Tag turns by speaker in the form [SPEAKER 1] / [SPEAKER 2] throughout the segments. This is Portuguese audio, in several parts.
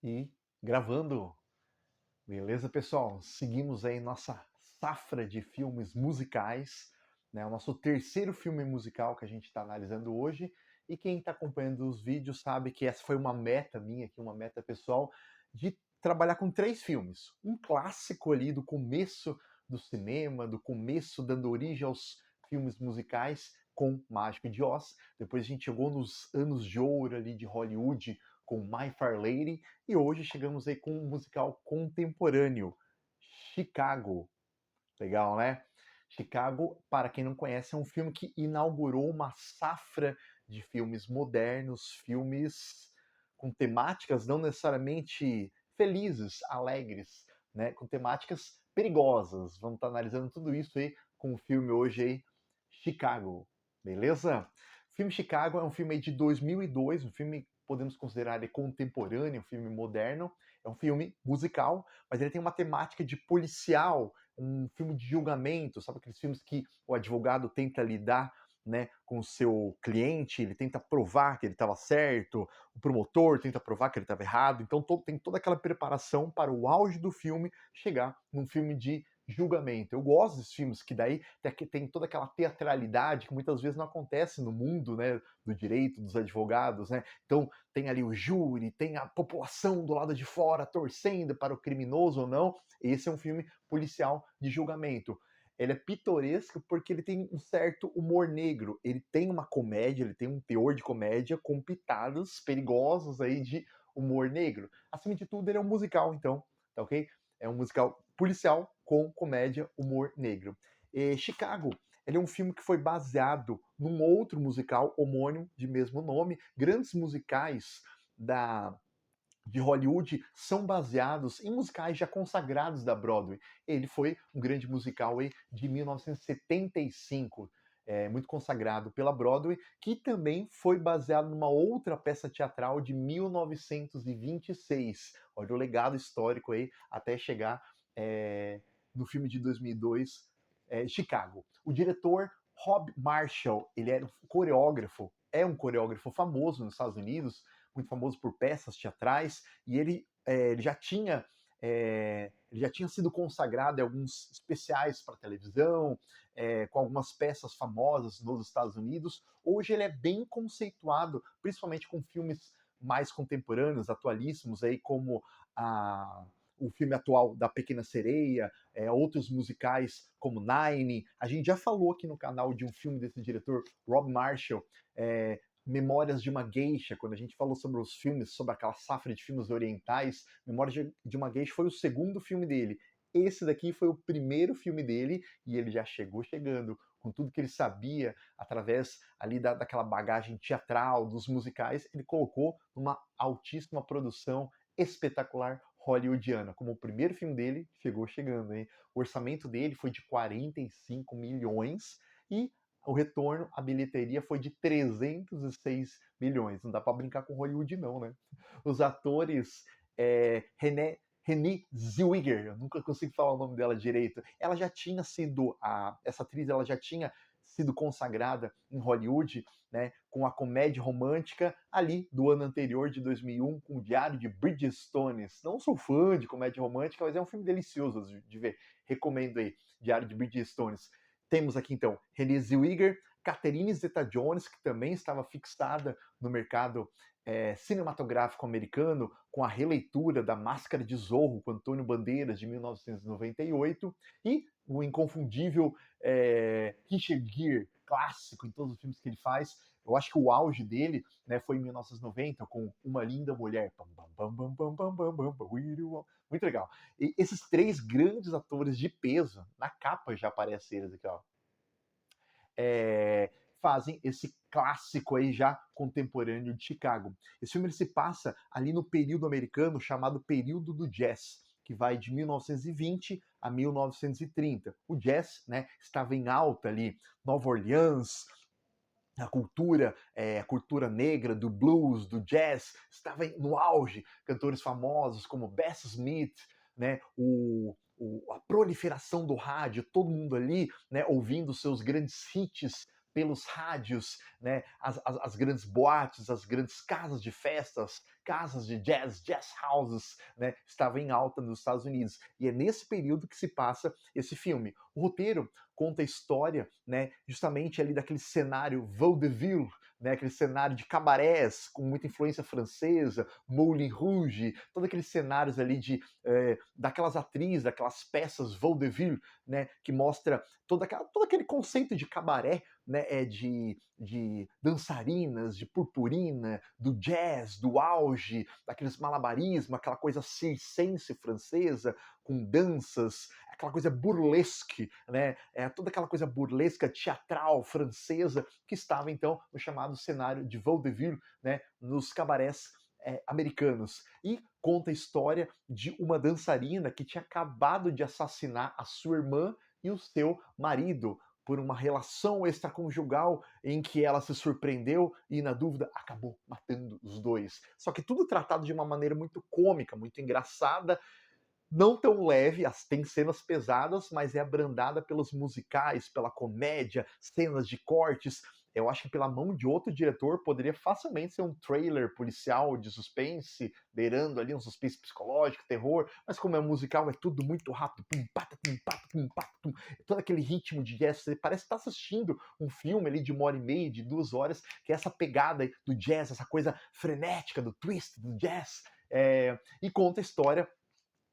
[SPEAKER 1] E gravando. Beleza, pessoal? Seguimos aí nossa safra de filmes musicais, né? O nosso terceiro filme musical que a gente está analisando hoje. E quem está acompanhando os vídeos sabe que essa foi uma meta minha aqui, uma meta pessoal, de trabalhar com três filmes. Um clássico ali do começo do cinema, do começo dando origem aos filmes musicais com Mágico de Oz. Depois a gente chegou nos anos de ouro ali de Hollywood com My Fair Lady e hoje chegamos aí com um musical contemporâneo, Chicago. Legal, né? Chicago, para quem não conhece, é um filme que inaugurou uma safra de filmes modernos, filmes com temáticas não necessariamente felizes, alegres, né? Com temáticas perigosas. Vamos estar analisando tudo isso aí com o filme hoje aí, Chicago. Beleza? O filme Chicago é um filme aí de 2002, um filme podemos considerar ele contemporâneo, um filme moderno. É um filme musical, mas ele tem uma temática de policial, um filme de julgamento, sabe aqueles filmes que o advogado tenta lidar, né, com o seu cliente, ele tenta provar que ele estava certo, o promotor tenta provar que ele estava errado, então tem toda aquela preparação para o auge do filme chegar num filme de julgamento. Eu gosto desses filmes que daí tem toda aquela teatralidade que muitas vezes não acontece no mundo, né, do direito, dos advogados, né? Então tem ali o júri, tem a população do lado de fora torcendo para o criminoso ou não. Esse é um filme policial de julgamento. Ele é pitoresco porque ele tem um certo humor negro. Ele tem uma comédia, ele tem um teor de comédia com pitadas perigosas aí de humor negro. Acima de tudo, ele é um musical, então, tá ok? É um musical policial com comédia, humor negro. Chicago, ele é um filme que foi baseado num outro musical homônimo de mesmo nome. Grandes musicais de Hollywood são baseados em musicais já consagrados da Broadway. Ele foi um grande musical aí de 1975, muito consagrado pela Broadway, que também foi baseado numa outra peça teatral de 1926. Olha o legado histórico aí até chegar no filme de 2002, Chicago. O diretor Rob Marshall, ele era um coreógrafo, é um coreógrafo famoso nos Estados Unidos, muito famoso por peças teatrais, e ele já tinha sido consagrado em alguns especiais para televisão, com algumas peças famosas nos Estados Unidos. Hoje ele é bem conceituado, principalmente com filmes mais contemporâneos, atualíssimos, aí, como o filme atual da Pequena Sereia, outros musicais como Nine. A gente já falou aqui no canal de um filme desse diretor, Rob Marshall, Memórias de uma Geisha, quando a gente falou sobre os filmes, sobre aquela safra de filmes orientais. Memórias de uma Geisha foi o segundo filme dele. Esse daqui foi o primeiro filme dele e ele já chegou chegando com tudo que ele sabia através ali daquela bagagem teatral, dos musicais, ele colocou numa altíssima produção espetacular hollywoodiana. Como o primeiro filme dele chegou chegando, hein? O orçamento dele foi de 45 milhões e o retorno, a bilheteria foi de 306 milhões. Não dá para brincar com Hollywood, não, né? Os atores, Renée Zellweger, eu nunca consigo falar o nome dela direito. Ela já tinha sido, essa atriz, ela já tinha sido consagrada em Hollywood, né, com a comédia romântica ali do ano anterior, de 2001, com o Diário de Bridget Jones. Não sou fã de comédia romântica, mas é um filme delicioso de ver. Recomendo aí, Diário de Bridget Jones. Temos aqui então Renée Zellweger, Catherine Zeta-Jones, que também estava fixada no mercado cinematográfico americano, com a releitura da Máscara de Zorro com Antônio Bandeiras, de 1998, e o inconfundível Richard Gere, clássico em todos os filmes que ele faz. Eu acho que o auge dele, né, foi em 1990, com Uma Linda Mulher. Muito legal. E esses três grandes atores de peso, na capa já aparece eles aqui, ó. Fazem esse clássico aí já contemporâneo de Chicago. Esse filme ele se passa ali no período americano chamado período do jazz, que vai de 1920 a 1930. O jazz, né, estava em alta ali, Nova Orleans, a cultura negra do blues, do jazz, estava no auge. Cantores famosos como Bessie Smith, né, a proliferação do rádio, todo mundo ali, né, ouvindo seus grandes hits pelos rádios, né, as grandes boates, as grandes casas de festas, casas de jazz, jazz houses, né, estavam em alta nos Estados Unidos. E é nesse período que se passa esse filme. O roteiro conta a história, né, justamente ali daquele cenário vaudeville, né, aquele cenário de cabarés com muita influência francesa, Moulin Rouge, todos aqueles cenários ali daquelas atrizes, daquelas peças vaudeville, né, que mostra todo aquele conceito de cabaré, né, de dançarinas, de purpurina, do jazz, do auge, daqueles malabarismos, aquela coisa circense francesa, com danças, aquela coisa burlesque, né, toda aquela coisa burlesca teatral francesa que estava então no chamado cenário de vaudeville, né, nos cabarés americanos. E conta a história de uma dançarina que tinha acabado de assassinar a sua irmã e o seu marido por uma relação extraconjugal em que ela se surpreendeu e, na dúvida, acabou matando os dois. Só que tudo tratado de uma maneira muito cômica, muito engraçada, não tão leve, tem cenas pesadas, mas é abrandada pelos musicais, pela comédia, cenas de cortes. Eu acho que pela mão de outro diretor poderia facilmente ser um trailer policial de suspense, beirando ali um suspense psicológico, terror, mas como é musical, é tudo muito rápido, pum, pata, pum, pata, pum, pata, pum. Todo aquele ritmo de jazz, você parece estar assistindo um filme ali de 1h30, de 2 horas, que é essa pegada do jazz, essa coisa frenética do twist, do jazz, e conta a história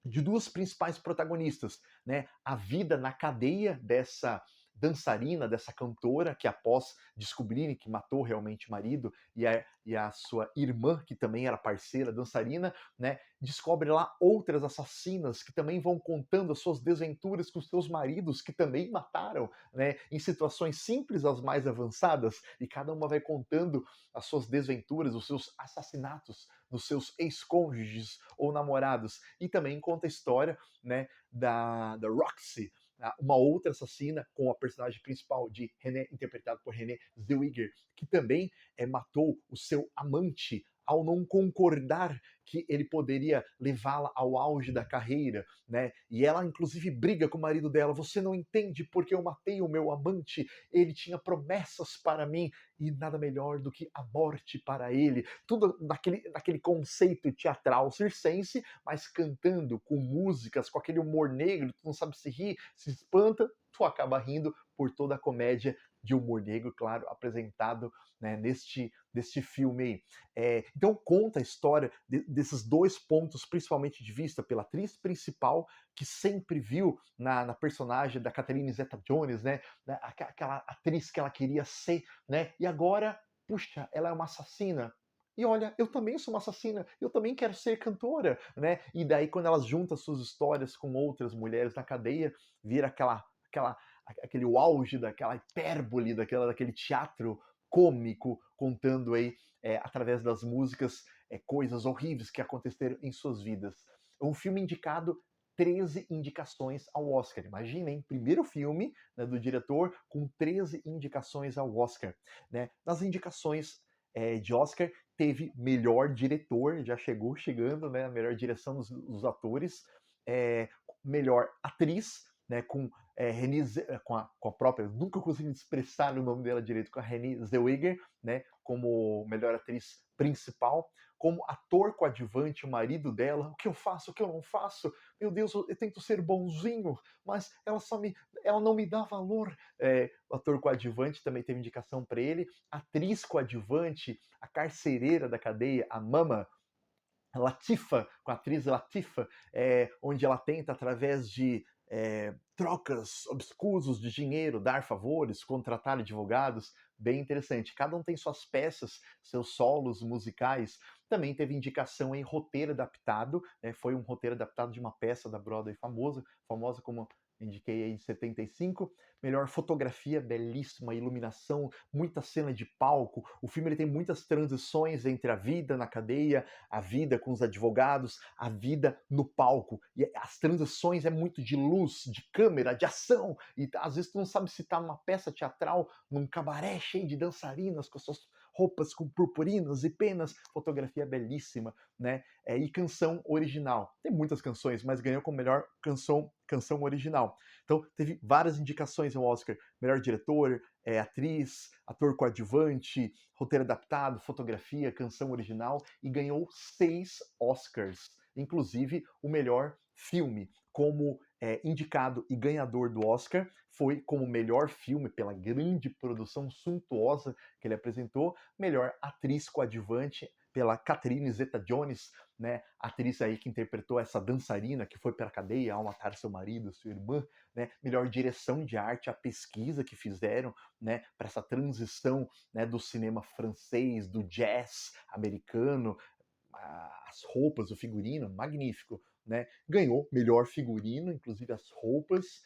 [SPEAKER 1] de duas principais protagonistas, né? A vida na cadeia dessa dançarina, dessa cantora, que após descobrirem que matou realmente o marido, e a sua irmã, que também era parceira dançarina, né, descobre lá outras assassinas que também vão contando as suas desventuras com seus maridos, que também mataram, né, em situações simples às mais avançadas, e cada uma vai contando as suas desventuras, os seus assassinatos dos seus ex-cônjuges ou namorados. E também conta a história, né, da Roxy, uma outra assassina com a personagem principal de René, interpretado por René Zellweger, que também matou o seu amante ao não concordar que ele poderia levá-la ao auge da carreira, né? E ela inclusive briga com o marido dela: "Você não entende porque eu matei o meu amante, ele tinha promessas para mim e nada melhor do que a morte para ele". Tudo naquele conceito teatral circense, mas cantando com músicas, com aquele humor negro, tu não sabe se ri, se espanta, tu acaba rindo por toda a comédia de humor negro, claro, apresentado, né, neste filme aí. Então conta a história desses dois pontos, principalmente de vista pela atriz principal, que sempre viu na personagem da Catherine Zeta-Jones, né, aquela atriz que ela queria ser, né, e agora, puxa, ela é uma assassina. E olha, eu também sou uma assassina, eu também quero ser cantora, né? E daí, quando elas juntam suas histórias com outras mulheres na cadeia, vira aquele auge daquela hipérbole, daquele teatro cômico, contando aí, através das músicas, coisas horríveis que aconteceram em suas vidas. É um filme indicado 13 indicações ao Oscar. Imagina, hein? Primeiro filme, né, do diretor com 13 indicações ao Oscar. Né? Nas indicações de Oscar, teve melhor diretor, já chegando, né? A melhor direção dos atores, melhor atriz, né, com a própria, nunca consegui expressar o nome dela direito, com a Renée Zellweger, né, como melhor atriz principal, como ator coadjuvante, o marido dela, o que eu faço, o que eu não faço, meu Deus, eu tento ser bonzinho, mas ela não me dá valor. O ator coadjuvante também teve indicação para ele, atriz coadjuvante, a carcereira da cadeia, a Mama, Latifa, com a atriz Latifa, onde ela tenta, através de trocas obscusos de dinheiro, dar favores, contratar advogados, bem interessante. Cada um tem suas peças, seus solos musicais. Também teve indicação em roteiro adaptado, né? Foi um roteiro adaptado de uma peça da Broadway famosa como indiquei aí, de 75. Melhor fotografia, belíssima iluminação, muita cena de palco. O filme ele tem muitas transições entre a vida na cadeia, a vida com os advogados, a vida no palco. E as transições é muito de luz, de câmera, de ação. E às vezes tu não sabe se tá numa peça teatral, num cabaré cheio de dançarinas com suas roupas com purpurinas e penas. Fotografia belíssima, né? E canção original. Tem muitas canções, mas ganhou como melhor canção original. Então teve várias indicações ao Oscar. Melhor diretor, atriz, ator coadjuvante, roteiro adaptado, fotografia, canção original e ganhou 6 Oscars, inclusive o melhor filme. Como indicado e ganhador do Oscar, foi como melhor filme pela grande produção suntuosa que ele apresentou, melhor atriz coadjuvante pela Catherine Zeta-Jones, né, atriz aí que interpretou essa dançarina que foi para a cadeia ao matar seu marido, sua irmã, né, melhor direção de arte, a pesquisa que fizeram, né, para essa transição, né, do cinema francês, do jazz americano, as roupas, o figurino, magnífico, né? Ganhou melhor figurino, inclusive as roupas,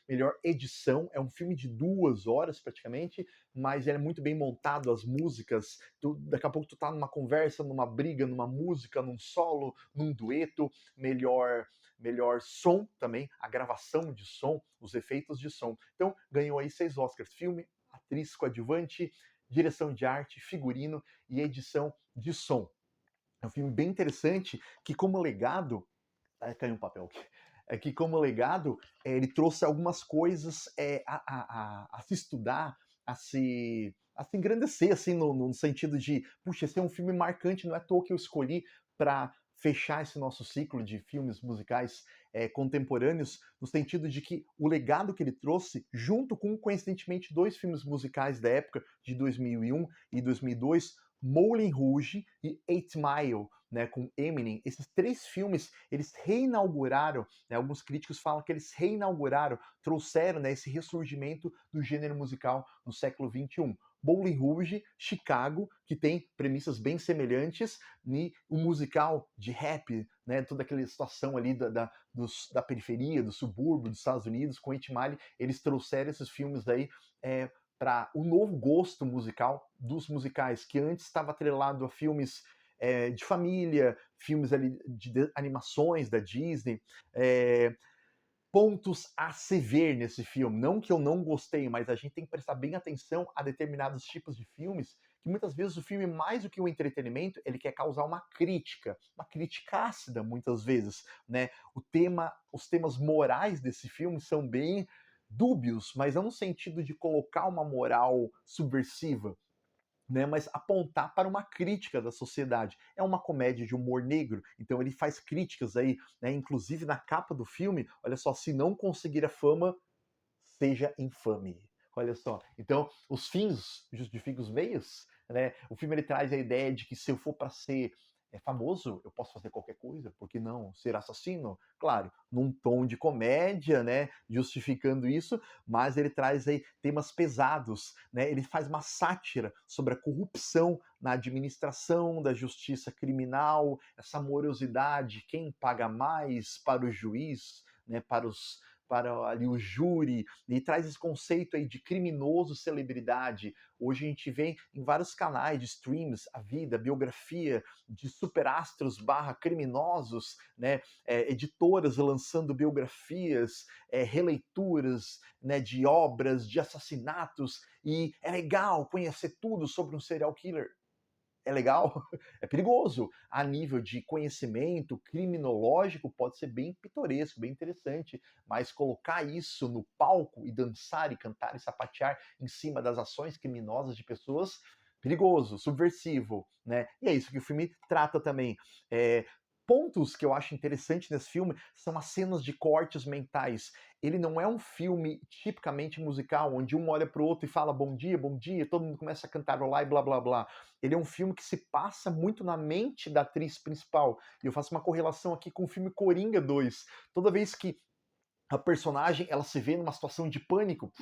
[SPEAKER 1] melhor edição. É um filme de 2 horas praticamente, mas ele é muito bem montado, as músicas. Daqui a pouco tu tá numa conversa, numa briga, numa música, num solo, num dueto. Melhor som também, a gravação de som, os efeitos de som. Então ganhou aí 6 Oscars: filme, atriz coadjuvante, direção de arte, figurino e edição de som. É um filme bem interessante que, como legado, caiu um papel aqui. É que, como legado, ele trouxe algumas coisas a se estudar, a se engrandecer, assim, no sentido de, puxa, esse é um filme marcante, não é à toa que eu escolhi para fechar esse nosso ciclo de filmes musicais contemporâneos, no sentido de que o legado que ele trouxe, junto com, coincidentemente, 2 filmes musicais da época, de 2001 e 2002, Moulin Rouge e 8 Mile, né, com Eminem. Esses 3 filmes, eles reinauguraram, né, alguns críticos falam que eles reinauguraram, trouxeram, né, esse ressurgimento do gênero musical no século XXI. Moulin Rouge, Chicago, que tem premissas bem semelhantes, e o musical de rap, né, toda aquela situação ali da periferia, do subúrbio dos Estados Unidos, com 8 Mile, eles trouxeram esses filmes aí para o novo gosto musical dos musicais, que antes estava atrelado a filmes de família, filmes ali de animações da Disney, pontos a se ver nesse filme. Não que eu não gostei, mas a gente tem que prestar bem atenção a determinados tipos de filmes, que muitas vezes o filme, mais do que um entretenimento, ele quer causar uma crítica ácida, muitas vezes, né? Os temas morais desse filme são bem dúbios, mas não no sentido de colocar uma moral subversiva, né, mas apontar para uma crítica da sociedade. É uma comédia de humor negro, então ele faz críticas aí, né, inclusive na capa do filme, olha só, se não conseguir a fama, seja infame. Olha só. Então, os fins justificam os meios, né? O filme ele traz a ideia de que se eu for para ser famoso, eu posso fazer qualquer coisa, por que não ser assassino? Claro, num tom de comédia, né, justificando isso, mas ele traz aí temas pesados, né? Ele faz uma sátira sobre a corrupção na administração da justiça criminal, essa morosidade, quem paga mais para o juiz, né, para ali o júri, e traz esse conceito aí de criminoso celebridade. Hoje a gente vê em vários canais de streams a vida, a biografia de superastros barra criminosos, né? Editoras lançando biografias, releituras, né, de obras, de assassinatos, e é legal conhecer tudo sobre um serial killer. É legal, é perigoso. A nível de conhecimento criminológico, pode ser bem pitoresco, bem interessante, mas colocar isso no palco e dançar e cantar e sapatear em cima das ações criminosas de pessoas, perigoso, subversivo, né? E é isso que o filme trata também. Pontos que eu acho interessante nesse filme são as cenas de cortes mentais. Ele não é um filme tipicamente musical, onde um olha para o outro e fala bom dia, todo mundo começa a cantarolar e blá blá blá. Ele é um filme que se passa muito na mente da atriz principal. E eu faço uma correlação aqui com o filme Coringa 2. Toda vez que a personagem ela se vê numa situação de pânico,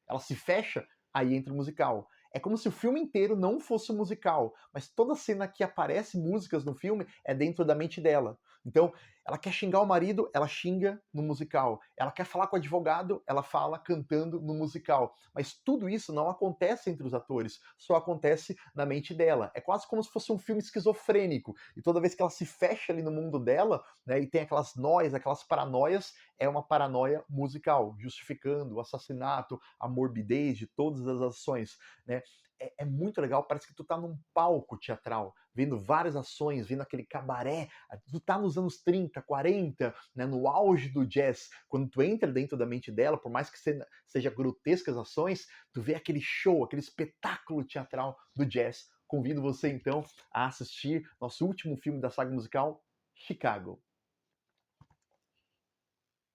[SPEAKER 1] ela se fecha, aí entra o musical. É como se o filme inteiro não fosse um musical, mas toda cena que aparece músicas no filme é dentro da mente dela. Então, ela quer xingar o marido, ela xinga no musical. Ela quer falar com o advogado, ela fala cantando no musical. Mas tudo isso não acontece entre os atores, só acontece na mente dela. É quase como se fosse um filme esquizofrênico. E toda vez que ela se fecha ali no mundo dela, né, e tem aquelas noias, aquelas paranoias, é uma paranoia musical, justificando o assassinato, a morbidez de todas as ações, né? É muito legal, parece que tu tá num palco teatral, vendo várias ações, vendo aquele cabaré, tu tá nos anos 30, 40, né, no auge do jazz, quando tu entra dentro da mente dela, por mais que seja grotescas ações, tu vê aquele show, aquele espetáculo teatral do jazz. Convido você então a assistir nosso último filme da saga musical, Chicago.